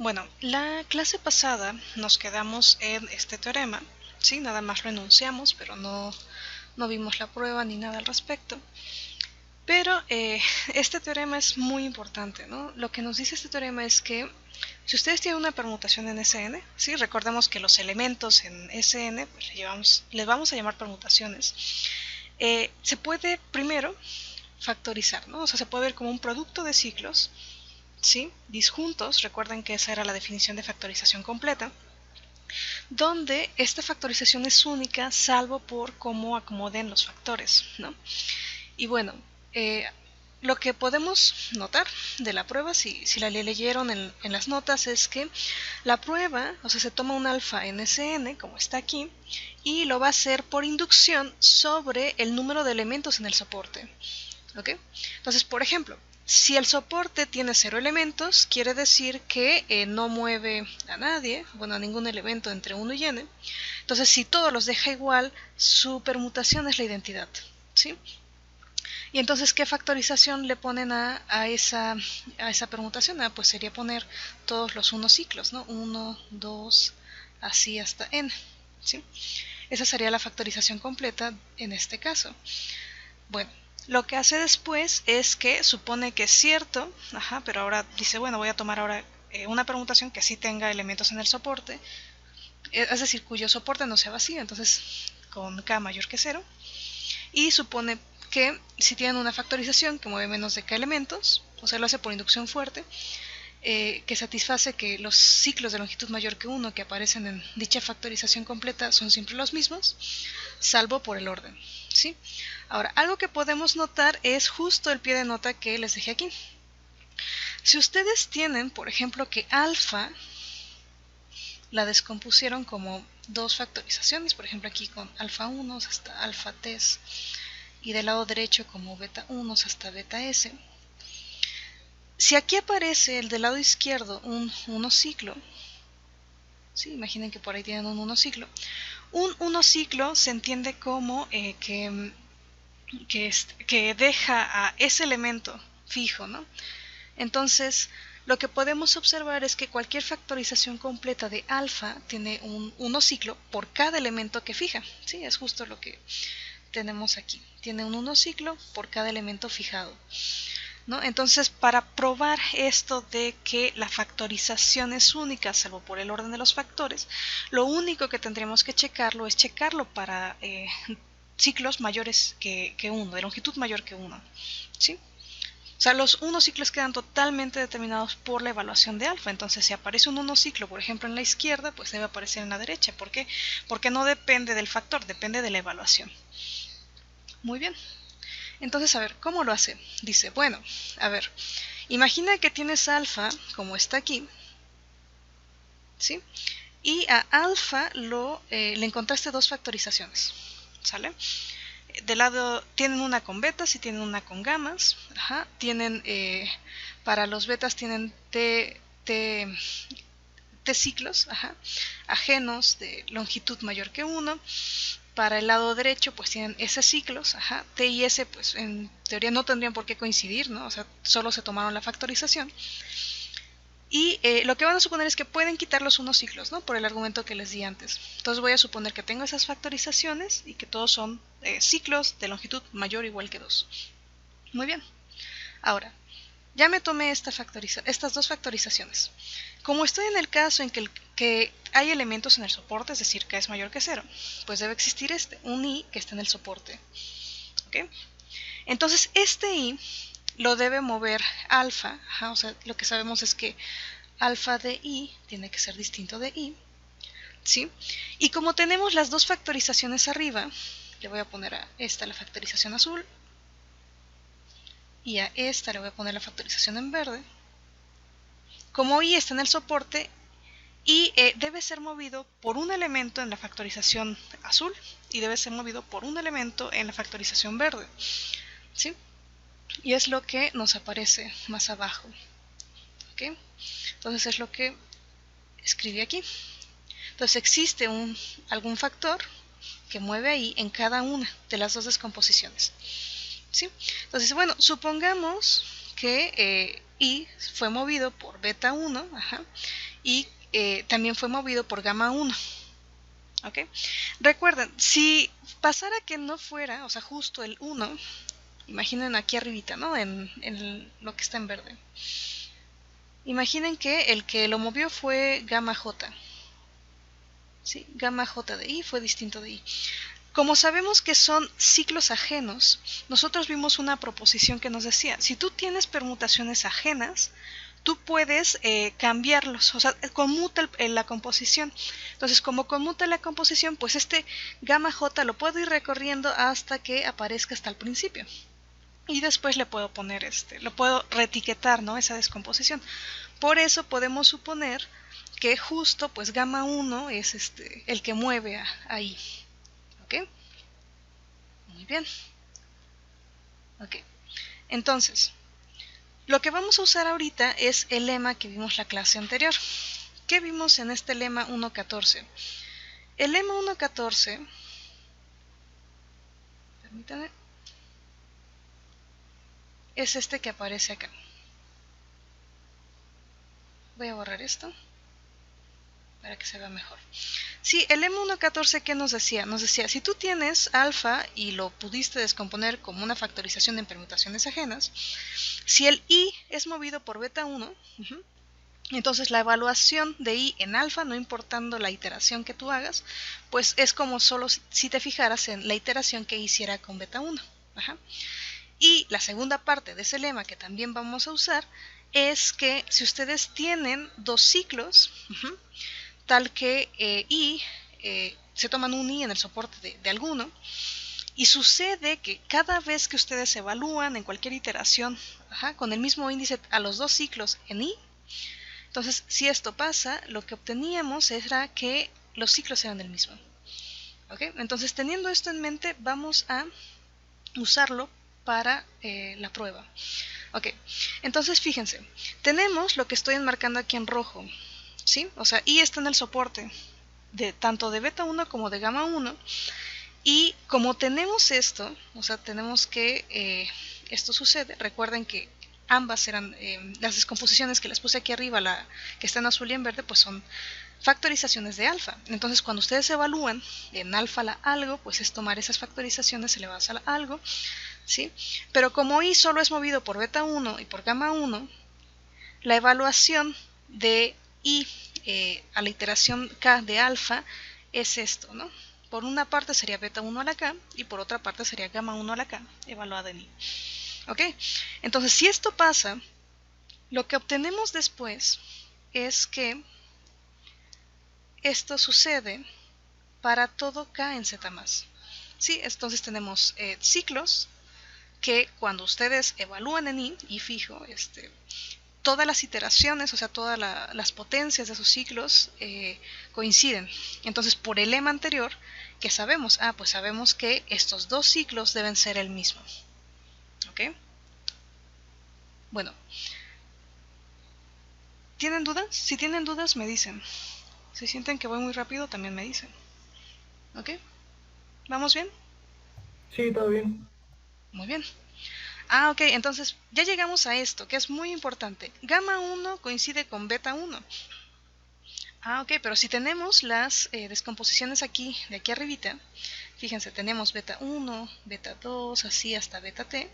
Bueno, la clase pasada nos quedamos en este teorema, ¿sí? Nada más lo enunciamos, pero no vimos la prueba ni nada al respecto. Pero este teorema es muy importante, ¿no? Lo que nos dice este teorema es que si ustedes tienen una permutación en Sn, ¿sí? Recordemos que los elementos en Sn pues les vamos a llamar permutaciones. Se puede primero factorizar, ¿no? O sea, se puede ver como un producto de ciclos, ¿sí? Disjuntos, recuerden que esa era la definición de factorización completa, donde esta factorización es única salvo por cómo acomoden los factores, ¿no? Y bueno, lo que podemos notar de la prueba, si la leyeron en las notas, es que la prueba, o sea, se toma un alfa en Sn, como está aquí, y lo va a hacer por inducción sobre el número de elementos en el soporte. ¿Ok? Entonces, por ejemplo, si el soporte tiene 0 elementos, quiere decir que no mueve a nadie, bueno, a ningún elemento entre 1 y n. Entonces, si todos los deja igual, su permutación es la identidad, ¿sí? Y entonces, ¿qué factorización le ponen a esa permutación? Pues sería poner todos los 1 ciclos, ¿no? 1, 2, así hasta n, ¿sí? Esa sería la factorización completa en este caso. Bueno, lo que hace después es que supone que es cierto, pero ahora dice, bueno, voy a tomar ahora una permutación que sí tenga elementos en el soporte, es decir, cuyo soporte no sea vacío, entonces con k mayor que 0, y supone que si tienen una factorización que mueve menos de k elementos, o sea, lo hace por inducción fuerte, que satisface que los ciclos de longitud mayor que 1 que aparecen en dicha factorización completa son siempre los mismos, salvo por el orden, ¿sí? Ahora, algo que podemos notar es justo el pie de nota que les dejé aquí. Si ustedes tienen, por ejemplo, que alfa la descompusieron como dos factorizaciones, por ejemplo aquí con alfa 1 hasta alfa t, y del lado derecho como beta 1 hasta beta s. Si aquí aparece el del lado izquierdo un 1 ciclo, ¿sí? Imaginen que por ahí tienen un 1 ciclo. Un 1 ciclo se entiende como que deja a ese elemento fijo, ¿no? Entonces, lo que podemos observar es que cualquier factorización completa de alfa tiene un 1 ciclo por cada elemento que fija, ¿sí? Es justo lo que tenemos aquí. Tiene un 1 ciclo por cada elemento fijado, ¿no? Entonces, para probar esto de que la factorización es única, salvo por el orden de los factores, lo único que tendríamos que checarlo es checarlo para ciclos mayores que 1, de longitud mayor que 1, ¿sí? O sea, los 1 ciclos quedan totalmente determinados por la evaluación de alfa. Entonces, si aparece un 1 ciclo, por ejemplo, en la izquierda, pues debe aparecer en la derecha. ¿Por qué? Porque no depende del factor, depende de la evaluación. Muy bien. Entonces, a ver, ¿cómo lo hace? Dice, bueno, a ver, imagina que tienes alfa, como está aquí, ¿sí? Y a alfa le encontraste dos factorizaciones, ¿sale? De lado tienen una con betas y tienen una con gamas. Tienen, para los betas tienen t ciclos, ajenos de longitud mayor que 1. Para el lado derecho pues tienen S ciclos, T y S pues en teoría no tendrían por qué coincidir, ¿no? O sea, solo se tomaron la factorización. Y lo que van a suponer es que pueden quitar los 1 ciclos, ¿no? Por el argumento que les di antes. Entonces voy a suponer que tengo esas factorizaciones y que todos son ciclos de longitud mayor o igual que 2. Muy bien. Ahora, ya me tomé estas dos factorizaciones. Como estoy en el caso en que hay elementos en el soporte, es decir, k es mayor que 0, pues debe existir un i que está en el soporte. ¿Okay? Entonces, este i lo debe mover alfa, o sea, lo que sabemos es que alfa de i tiene que ser distinto de i, ¿sí? Y como tenemos las dos factorizaciones arriba, le voy a poner a esta la factorización azul, y a esta le voy a poner la factorización en verde. Como i está en el soporte, i debe ser movido por un elemento en la factorización azul y debe ser movido por un elemento en la factorización verde, ¿sí? Y es lo que nos aparece más abajo. ¿Okay? Entonces es lo que escribí aquí. Entonces existe algún factor que mueve ahí en cada una de las dos descomposiciones, ¿sí? Entonces, bueno, supongamos que I fue movido por beta 1, y también fue movido por gamma 1. ¿Ok? Recuerden, si pasara que no fuera, o sea, justo el 1, imaginen aquí arribita, ¿no? En lo que está en verde. Imaginen que el que lo movió fue gamma J. ¿Sí? Gamma J de I fue distinto de I. Como sabemos que son ciclos ajenos, nosotros vimos una proposición que nos decía, si tú tienes permutaciones ajenas, tú puedes cambiarlos, o sea, conmuta la composición. Entonces, como conmuta la composición, pues este gamma J lo puedo ir recorriendo hasta que aparezca hasta el principio. Y después le puedo poner lo puedo reetiquetar, ¿no? Esa descomposición. Por eso podemos suponer que justo pues gamma 1 es el que mueve a I. ¿Ok? Muy bien. Ok. Entonces, lo que vamos a usar ahorita es el lema que vimos la clase anterior. ¿Qué vimos en este lema 1.14? El lema 1.14, permítanme, es este que aparece acá. Voy a borrar esto para que se vea mejor. Sí, el lema 1.14, ¿qué nos decía? Nos decía, si tú tienes alfa y lo pudiste descomponer como una factorización en permutaciones ajenas, si el I es movido por beta 1, entonces la evaluación de I en alfa, no importando la iteración que tú hagas, pues es como solo si te fijaras en la iteración que hiciera con beta 1. Y la segunda parte de ese lema que también vamos a usar es que si ustedes tienen dos ciclos, tal que I, se toman un I en el soporte de alguno, y sucede que cada vez que ustedes evalúan en cualquier iteración con el mismo índice a los dos ciclos en I, entonces si esto pasa, lo que obteníamos era que los ciclos eran el mismo. ¿Ok? Entonces, teniendo esto en mente, vamos a usarlo para la prueba. Ok, entonces fíjense, tenemos lo que estoy enmarcando aquí en rojo, ¿sí? O sea, I está en el soporte tanto de beta 1 como de gamma 1, y como tenemos esto, o sea, tenemos que esto sucede, recuerden que ambas eran las descomposiciones que les puse aquí arriba, que está en azul y en verde, pues son factorizaciones de alfa. Entonces, cuando ustedes evalúan en alfa la algo, pues es tomar esas factorizaciones elevadas a la algo, ¿sí? Pero como I solo es movido por beta 1 y por gamma 1, la evaluación de I a la iteración K de alfa es esto, ¿no? Por una parte sería beta 1 a la K y por otra parte sería gamma 1 a la K evaluada en I. ¿Ok? Entonces, si esto pasa, lo que obtenemos después es que esto sucede para todo K en Z+. ¿Sí? Entonces tenemos ciclos que cuando ustedes evalúan en I, y fijo, todas las iteraciones, o sea, todas las potencias de sus ciclos coinciden. Entonces, por el lema anterior, ¿qué sabemos? Pues sabemos que estos dos ciclos deben ser el mismo. ¿Ok? Bueno, ¿tienen dudas? Si tienen dudas, me dicen. Si sienten que voy muy rápido, también me dicen. ¿Ok? ¿Vamos bien? Sí, todo bien. Muy bien. Ok, entonces ya llegamos a esto, que es muy importante. Gamma 1 coincide con beta 1. Ok, pero si tenemos las descomposiciones aquí, de aquí arribita, fíjense, tenemos beta 1, beta 2, así hasta beta t,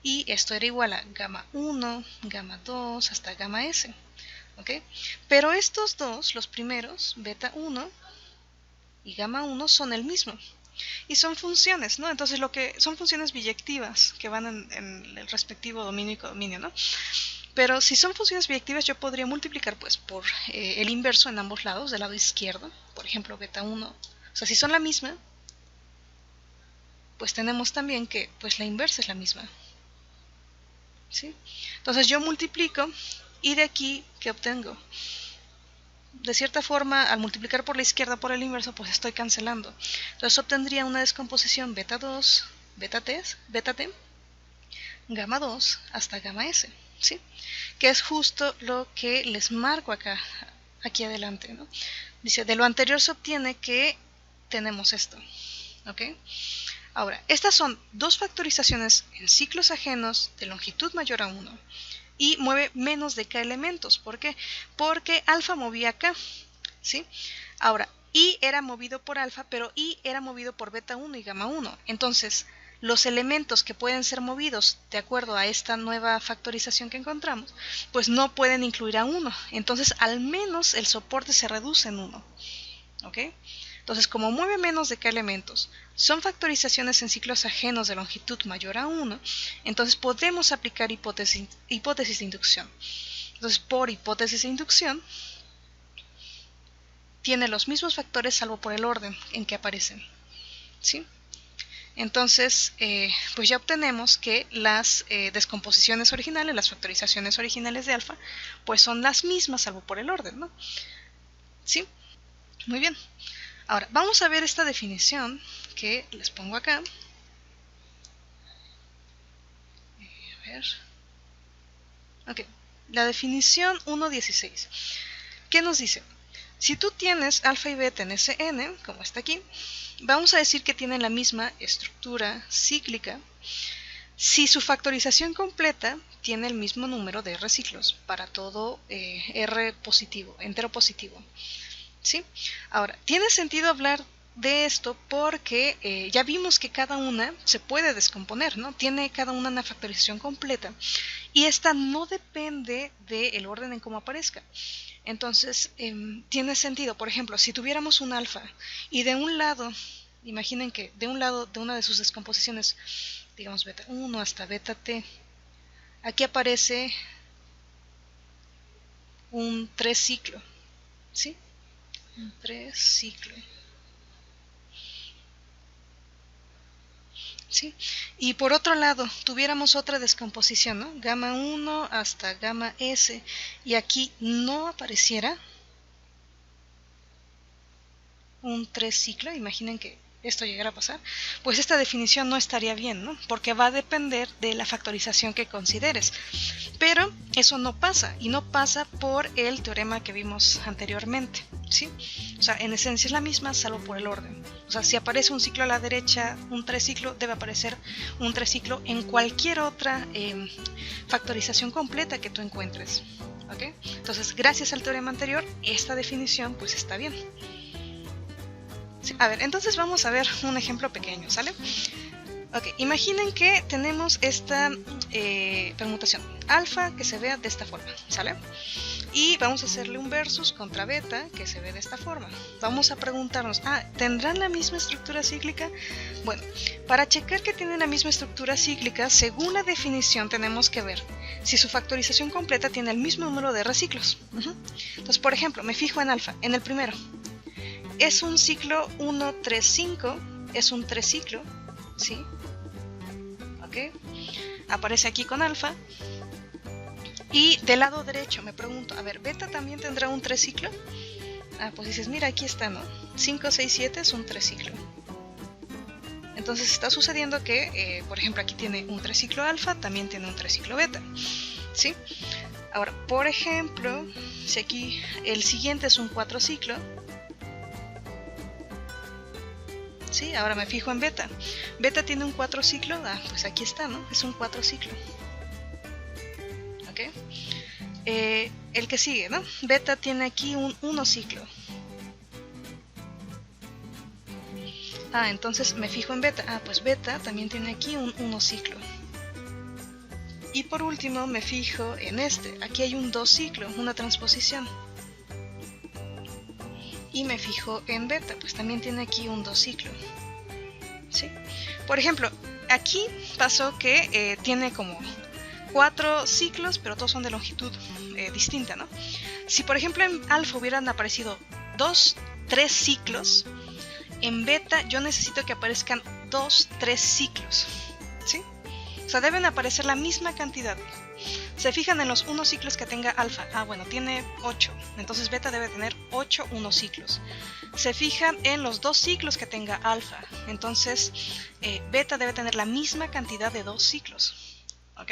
y esto era igual a gamma 1, gamma 2, hasta gamma s. ¿Ok? Pero estos dos, los primeros, beta 1 y gamma 1, son el mismo. Y son funciones, ¿no? Entonces son funciones biyectivas que van en el respectivo dominio y codominio, ¿no? Pero si son funciones biyectivas, yo podría multiplicar pues por el inverso en ambos lados, del lado izquierdo, por ejemplo beta 1. O sea, si son la misma, pues tenemos también que pues la inversa es la misma. ¿Sí? Entonces yo multiplico y de aquí, ¿qué obtengo? De cierta forma, al multiplicar por la izquierda por el inverso, pues estoy cancelando. Entonces obtendría una descomposición beta 2, beta t, gamma 2 hasta gamma s, ¿sí? Que es justo lo que les marco acá, aquí adelante, ¿no? Dice, de lo anterior se obtiene que tenemos esto, ¿ok? Ahora, estas son dos factorizaciones en ciclos ajenos de longitud mayor a 1. y mueve menos de K elementos. ¿Por qué? Porque alfa movía K, ¿sí? Ahora, I era movido por alfa, pero I era movido por beta 1 y gamma 1. Entonces, los elementos que pueden ser movidos de acuerdo a esta nueva factorización que encontramos, pues no pueden incluir a 1. Entonces, al menos el soporte se reduce en 1. ¿Ok? Entonces, como mueve menos de K elementos, son factorizaciones en ciclos ajenos de longitud mayor a 1, entonces podemos aplicar hipótesis de inducción. Entonces, por hipótesis de inducción, tiene los mismos factores salvo por el orden en que aparecen, ¿sí? Entonces, pues ya obtenemos que las descomposiciones originales, las factorizaciones originales de alfa, pues son las mismas salvo por el orden, ¿no? ¿Sí? Muy bien. Ahora, vamos a ver esta definición que les pongo acá. A ver. Ok, la definición 1.16. ¿Qué nos dice? Si tú tienes alfa y beta en Sn, como está aquí, vamos a decir que tienen la misma estructura cíclica si su factorización completa tiene el mismo número de R ciclos para todo R positivo, entero positivo. ¿Sí? Ahora, tiene sentido hablar de esto porque ya vimos que cada una se puede descomponer, ¿no? Tiene cada una factorización completa y esta no depende del orden en cómo aparezca. Entonces, tiene sentido. Por ejemplo, si tuviéramos un alfa y de un lado, imaginen que de un lado de una de sus descomposiciones, digamos beta 1 hasta beta t, aquí aparece un 3 ciclo, ¿sí? Un 3 ciclo. ¿Sí? Y por otro lado, tuviéramos otra descomposición, ¿no? Gamma 1 hasta gamma S, y aquí no apareciera un 3 ciclo, imaginen que esto llegara a pasar, pues esta definición no estaría bien, ¿no? Porque va a depender de la factorización que consideres. Pero eso no pasa, y no pasa por el teorema que vimos anteriormente, ¿sí? O sea, en esencia es la misma, salvo por el orden. O sea, si aparece un ciclo a la derecha, un 3 ciclo, debe aparecer un 3 ciclo en cualquier otra factorización completa que tú encuentres, ¿ok? Entonces, gracias al teorema anterior, esta definición pues está bien. Sí, a ver, entonces vamos a ver un ejemplo pequeño, ¿sale? Ok, imaginen que tenemos esta permutación alfa que se vea de esta forma, ¿sale? Y vamos a hacerle un versus contra beta que se ve de esta forma. Vamos a preguntarnos, ¿tendrán la misma estructura cíclica? Bueno, para checar que tienen la misma estructura cíclica, según la definición tenemos que ver si su factorización completa tiene el mismo número de R ciclos. Entonces, por ejemplo, me fijo en alfa, en el primero. Es un ciclo 1, 3, 5, es un 3 ciclo, ¿sí? Ok, aparece aquí con alfa. Y del lado derecho me pregunto, a ver, ¿beta también tendrá un 3 ciclo? Pues dices, mira, aquí está, ¿no? 5, 6, 7 es un 3 ciclo. Entonces está sucediendo que, por ejemplo, aquí tiene un 3 ciclo alfa, también tiene un 3 ciclo beta, ¿sí? Ahora, por ejemplo, si aquí el siguiente es un 4 ciclo, ¿sí? Ahora me fijo en beta. Beta tiene un 4 ciclo, pues aquí está, ¿no? Es un 4 ciclo. ¿Ok? El que sigue, ¿no? Beta tiene aquí un 1 ciclo. Entonces me fijo en beta. Pues beta también tiene aquí un 1 ciclo. Y por último me fijo en este. Aquí hay un 2 ciclo, una transposición. Y me fijo en beta, pues también tiene aquí un 2 ciclo, ¿sí? Por ejemplo, aquí pasó que tiene como 4 ciclos, pero todos son de longitud distinta, ¿no? Si por ejemplo en alfa hubieran aparecido 2, 3 ciclos, en beta yo necesito que aparezcan 2, 3 ciclos, ¿sí? O sea, deben aparecer la misma cantidad. Se fijan en los 1 ciclos que tenga alfa. Bueno, tiene 8. Entonces beta debe tener 8 1 ciclos. Se fijan en los 2 ciclos que tenga alfa. Entonces beta debe tener la misma cantidad de 2 ciclos. ¿Ok?